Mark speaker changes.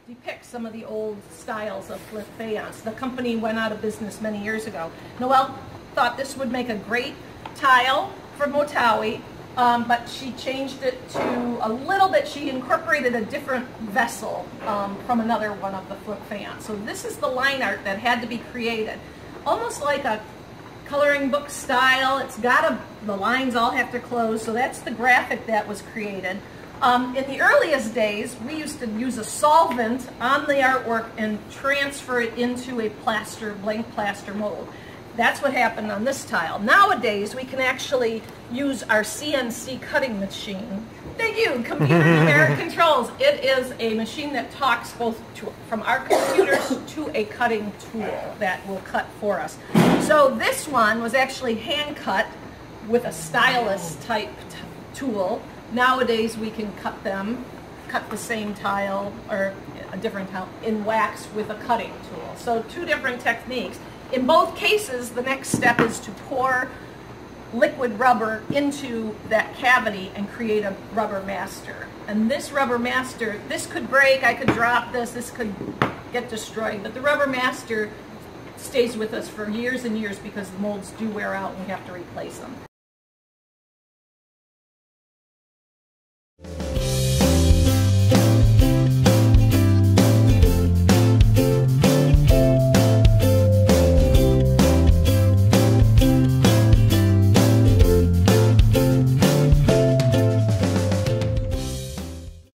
Speaker 1: depict some of the old styles of flip faience. The company went out of business many years ago. Noelle thought this would make a great tile for Motawi, but she changed it to a little bit. She incorporated a different vessel from another one of the flip faience. So this is the line art that had to be created, almost like a coloring book style. It's got the lines all have to close, so that's the graphic that was created. In the earliest days, we used to use a solvent on the artwork and transfer it into a blank plaster mold. That's what happened on this tile. Nowadays, we can actually use our CNC cutting machine. Thank you, Computer Numeric Controls. It is a machine that talks both from our computers to a cutting tool that will cut for us. So this one was actually hand cut with a stylus type tool. Nowadays, we can cut the same tile or a different tile in wax with a cutting tool. So two different techniques. In both cases, the next step is to pour liquid rubber into that cavity and create a rubber master. And this rubber master, this could break, I could drop this could get destroyed, but the rubber master stays with us for years and years because the molds do wear out and we have to replace them.